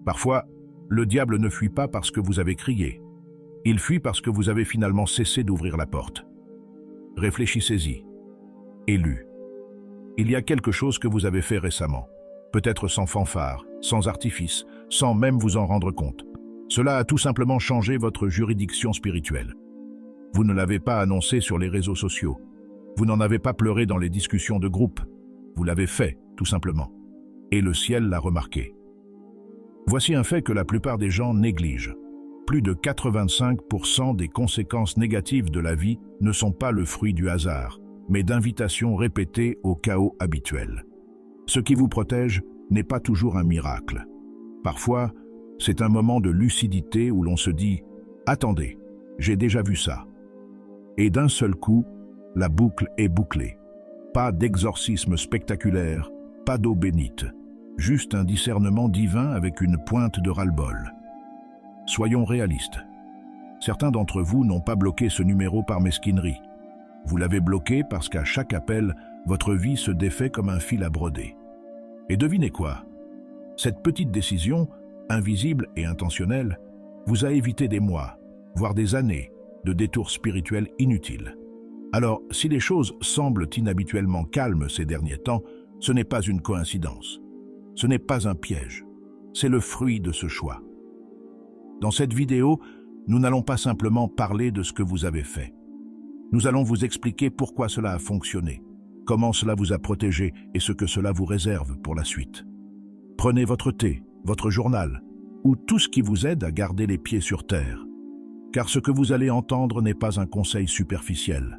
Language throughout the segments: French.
Parfois, le diable ne fuit pas parce que vous avez crié. Il fuit parce que vous avez finalement cessé d'ouvrir la porte. Réfléchissez-y. Élu. Il y a quelque chose que vous avez fait récemment. Peut-être sans fanfare, sans artifice, sans même vous en rendre compte. Cela a tout simplement changé votre juridiction spirituelle. Vous ne l'avez pas annoncé sur les réseaux sociaux. Vous n'en avez pas pleuré dans les discussions de groupe. Vous l'avez fait, tout simplement. Et le ciel l'a remarqué. Voici un fait que la plupart des gens négligent. Plus de 85% des conséquences négatives de la vie ne sont pas le fruit du hasard, mais d'invitations répétées au chaos habituel. Ce qui vous protège n'est pas toujours un miracle. Parfois, c'est un moment de lucidité où l'on se dit « Attendez, j'ai déjà vu ça ». Et d'un seul coup, la boucle est bouclée. Pas d'exorcisme spectaculaire, pas d'eau bénite, juste un discernement divin avec une pointe de ras-le-bol. Soyons réalistes. Certains d'entre vous n'ont pas bloqué ce numéro par mesquinerie. Vous l'avez bloqué parce qu'à chaque appel, votre vie se défait comme un fil à broder. Et devinez quoi? Cette petite décision, invisible et intentionnelle, vous a évité des mois, voire des années, de détours spirituels inutiles. Alors, si les choses semblent inhabituellement calmes ces derniers temps, ce n'est pas une coïncidence. Ce n'est pas un piège. C'est le fruit de ce choix. Dans cette vidéo, nous n'allons pas simplement parler de ce que vous avez fait. Nous allons vous expliquer pourquoi cela a fonctionné, comment cela vous a protégé et ce que cela vous réserve pour la suite. Prenez votre thé, votre journal, ou tout ce qui vous aide à garder les pieds sur terre. Car ce que vous allez entendre n'est pas un conseil superficiel.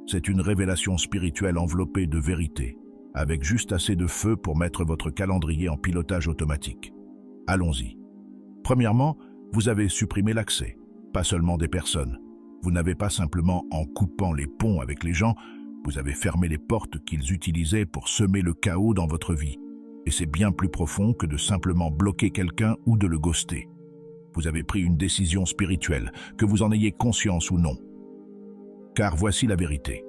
C'est une révélation spirituelle enveloppée de vérité, avec juste assez de feu pour mettre votre calendrier en pilotage automatique. Allons-y. Premièrement, vous avez supprimé l'accès, pas seulement des personnes. Vous n'avez pas simplement, en coupant les ponts avec les gens, vous avez fermé les portes qu'ils utilisaient pour semer le chaos dans votre vie. Et c'est bien plus profond que de simplement bloquer quelqu'un ou de le ghoster. Vous avez pris une décision spirituelle, que vous en ayez conscience ou non. Car voici la vérité.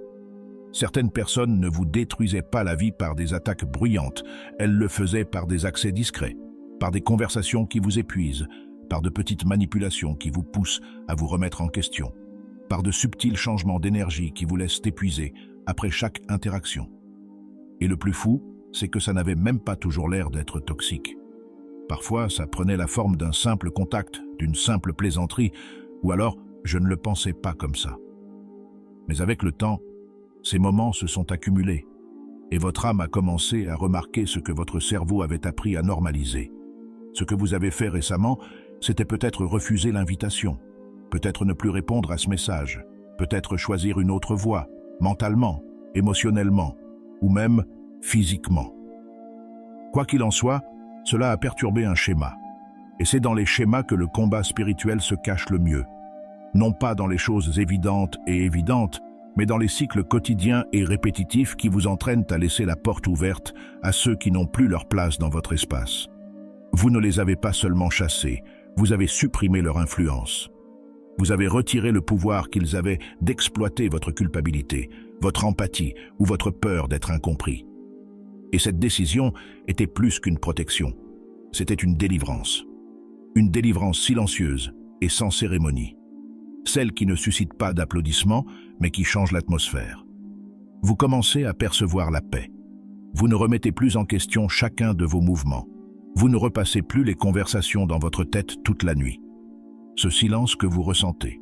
Certaines personnes ne vous détruisaient pas la vie par des attaques bruyantes, elles le faisaient par des accès discrets, par des conversations qui vous épuisent, par de petites manipulations qui vous poussent à vous remettre en question, par de subtils changements d'énergie qui vous laissent épuiser après chaque interaction. Et le plus fou, c'est que ça n'avait même pas toujours l'air d'être toxique. Parfois, ça prenait la forme d'un simple contact, d'une simple plaisanterie, ou alors je ne le pensais pas comme ça. Mais avec le temps, ces moments se sont accumulés, et votre âme a commencé à remarquer ce que votre cerveau avait appris à normaliser. Ce que vous avez fait récemment, c'était peut-être refuser l'invitation, peut-être ne plus répondre à ce message, peut-être choisir une autre voie, mentalement, émotionnellement, ou même physiquement. Quoi qu'il en soit, cela a perturbé un schéma. Et c'est dans les schémas que le combat spirituel se cache le mieux. Non pas dans les choses évidentes et évidentes, mais dans les cycles quotidiens et répétitifs qui vous entraînent à laisser la porte ouverte à ceux qui n'ont plus leur place dans votre espace. Vous ne les avez pas seulement chassés, vous avez supprimé leur influence. Vous avez retiré le pouvoir qu'ils avaient d'exploiter votre culpabilité, votre empathie ou votre peur d'être incompris. Et cette décision était plus qu'une protection. C'était une délivrance. Une délivrance silencieuse et sans cérémonie. Celle qui ne suscite pas d'applaudissements, mais qui change l'atmosphère. Vous commencez à percevoir la paix. Vous ne remettez plus en question chacun de vos mouvements. Vous ne repassez plus les conversations dans votre tête toute la nuit. Ce silence que vous ressentez,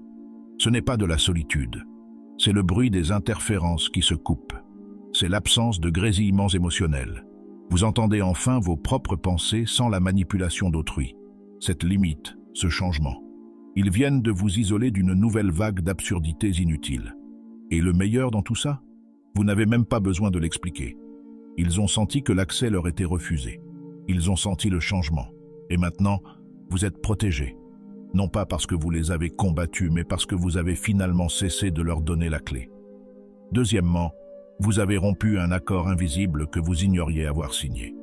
ce n'est pas de la solitude. C'est le bruit des interférences qui se coupent. C'est l'absence de grésillements émotionnels. Vous entendez enfin vos propres pensées sans la manipulation d'autrui. Cette limite, ce changement. Ils viennent de vous isoler d'une nouvelle vague d'absurdités inutiles. Et le meilleur dans tout ça, vous n'avez même pas besoin de l'expliquer. Ils ont senti que l'accès leur était refusé. Ils ont senti le changement. Et maintenant, vous êtes protégés. Non pas parce que vous les avez combattus, mais parce que vous avez finalement cessé de leur donner la clé. Deuxièmement, vous avez rompu un accord invisible que vous ignoriez avoir signé.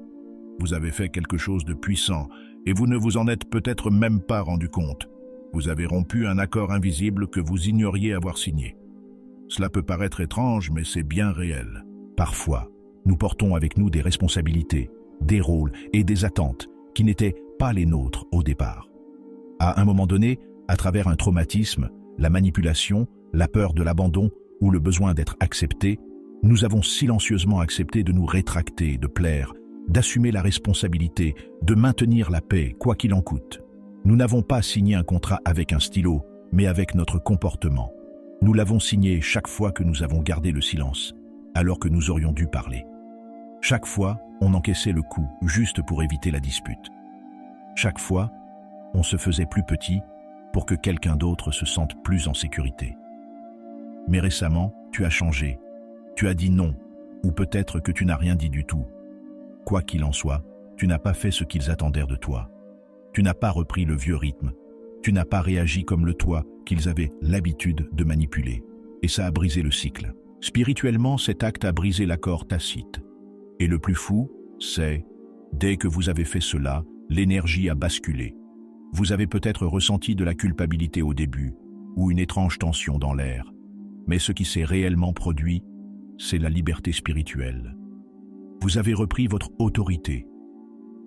Vous avez fait quelque chose de puissant et vous ne vous en êtes peut-être même pas rendu compte. Vous avez rompu un accord invisible que vous ignoriez avoir signé. Cela peut paraître étrange, mais c'est bien réel. Parfois, nous portons avec nous des responsabilités, des rôles et des attentes qui n'étaient pas les nôtres au départ. À un moment donné, à travers un traumatisme, la manipulation, la peur de l'abandon ou le besoin d'être accepté, nous avons silencieusement accepté de nous rétracter, de plaire, d'assumer la responsabilité, de maintenir la paix, quoi qu'il en coûte. Nous n'avons pas signé un contrat avec un stylo, mais avec notre comportement. Nous l'avons signé chaque fois que nous avons gardé le silence, alors que nous aurions dû parler. Chaque fois, on encaissait le coup, juste pour éviter la dispute. Chaque fois, on se faisait plus petit pour que quelqu'un d'autre se sente plus en sécurité. Mais récemment, tu as changé. Tu as dit non, ou peut-être que tu n'as rien dit du tout. Quoi qu'il en soit, tu n'as pas fait ce qu'ils attendaient de toi. Tu n'as pas repris le vieux rythme. Tu n'as pas réagi comme le toi qu'ils avaient l'habitude de manipuler. Et ça a brisé le cycle. Spirituellement, cet acte a brisé l'accord tacite. Et le plus fou, c'est, dès que vous avez fait cela, l'énergie a basculé. Vous avez peut-être ressenti de la culpabilité au début, ou une étrange tension dans l'air. Mais ce qui s'est réellement produit, c'est la liberté spirituelle. Vous avez repris votre autorité.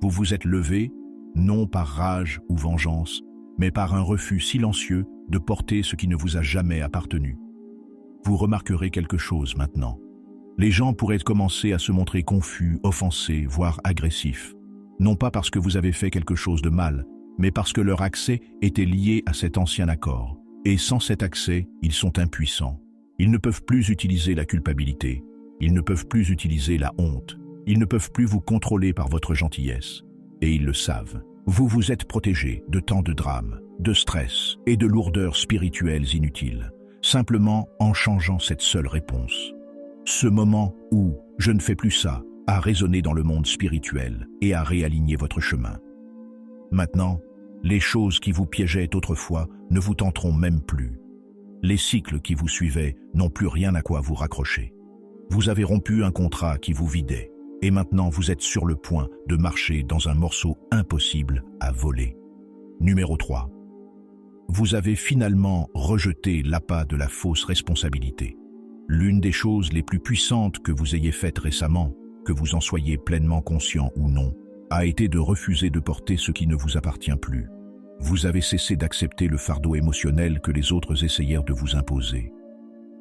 Vous vous êtes levé, non par rage ou vengeance, mais par un refus silencieux de porter ce qui ne vous a jamais appartenu. Vous remarquerez quelque chose maintenant. Les gens pourraient commencer à se montrer confus, offensés, voire agressifs. Non pas parce que vous avez fait quelque chose de mal, mais parce que leur accès était lié à cet ancien accord. Et sans cet accès, ils sont impuissants. Ils ne peuvent plus utiliser la culpabilité. Ils ne peuvent plus utiliser la honte. Ils ne peuvent plus vous contrôler par votre gentillesse. Et ils le savent. Vous vous êtes protégé de tant de drames, de stress et de lourdeurs spirituelles inutiles, simplement en changeant cette seule réponse. Ce moment où « je ne fais plus ça » a résonné dans le monde spirituel et a réaligné votre chemin. Maintenant, les choses qui vous piégeaient autrefois ne vous tenteront même plus. Les cycles qui vous suivaient n'ont plus rien à quoi vous raccrocher. Vous avez rompu un contrat qui vous vidait, et maintenant vous êtes sur le point de marcher dans un morceau impossible à voler. Numéro 3. Vous avez finalement rejeté l'appât de la fausse responsabilité. L'une des choses les plus puissantes que vous ayez faites récemment, que vous en soyez pleinement conscient ou non, a été de refuser de porter ce qui ne vous appartient plus. Vous avez cessé d'accepter le fardeau émotionnel que les autres essayèrent de vous imposer.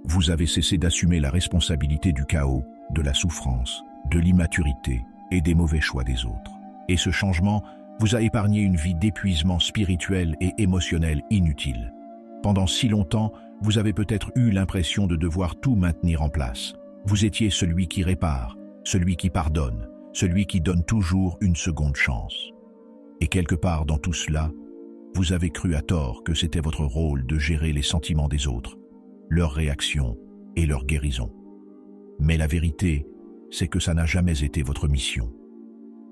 Vous avez cessé d'assumer la responsabilité du chaos, de la souffrance, de l'immaturité et des mauvais choix des autres. Et ce changement vous a épargné une vie d'épuisement spirituel et émotionnel inutile. Pendant si longtemps, vous avez peut-être eu l'impression de devoir tout maintenir en place. Vous étiez celui qui répare, celui qui pardonne, celui qui donne toujours une seconde chance. Et quelque part dans tout cela, vous avez cru à tort que c'était votre rôle de gérer les sentiments des autres, leurs réactions et leur guérison. Mais la vérité, c'est que ça n'a jamais été votre mission.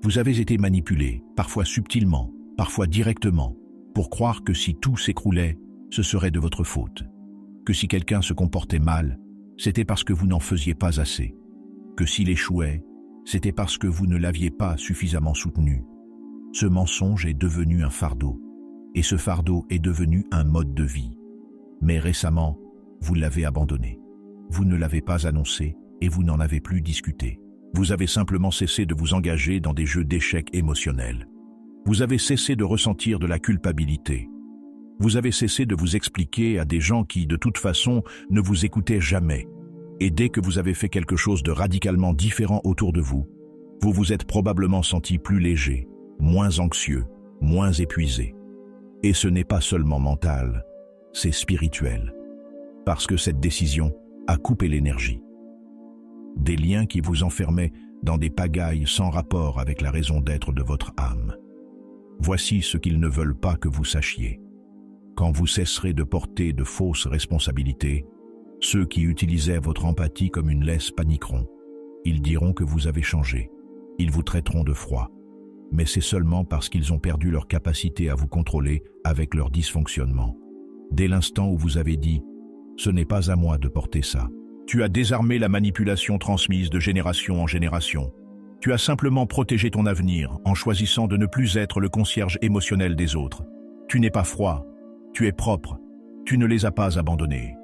Vous avez été manipulé, parfois subtilement, parfois directement, pour croire que si tout s'écroulait, ce serait de votre faute. Que si quelqu'un se comportait mal, c'était parce que vous n'en faisiez pas assez. Que s'il échouait, c'était parce que vous ne l'aviez pas suffisamment soutenu. Ce mensonge est devenu un fardeau, et ce fardeau est devenu un mode de vie. Mais récemment, vous l'avez abandonné. Vous ne l'avez pas annoncé et vous n'en avez plus discuté. Vous avez simplement cessé de vous engager dans des jeux d'échecs émotionnels. Vous avez cessé de ressentir de la culpabilité. Vous avez cessé de vous expliquer à des gens qui, de toute façon, ne vous écoutaient jamais. Et dès que vous avez fait quelque chose de radicalement différent autour de vous, vous vous êtes probablement senti plus léger, moins anxieux, moins épuisé. Et ce n'est pas seulement mental, c'est spirituel. Parce que cette décision a coupé l'énergie. Des liens qui vous enfermaient dans des pagailles sans rapport avec la raison d'être de votre âme. Voici ce qu'ils ne veulent pas que vous sachiez. Quand vous cesserez de porter de fausses responsabilités, ceux qui utilisaient votre empathie comme une laisse paniqueront. Ils diront que vous avez changé. Ils vous traiteront de froid. Mais c'est seulement parce qu'ils ont perdu leur capacité à vous contrôler avec leur dysfonctionnement. Dès l'instant où vous avez dit « ce n'est pas à moi de porter ça », tu as désarmé la manipulation transmise de génération en génération. Tu as simplement protégé ton avenir en choisissant de ne plus être le concierge émotionnel des autres. Tu n'es pas froid, tu es propre, tu ne les as pas abandonnés.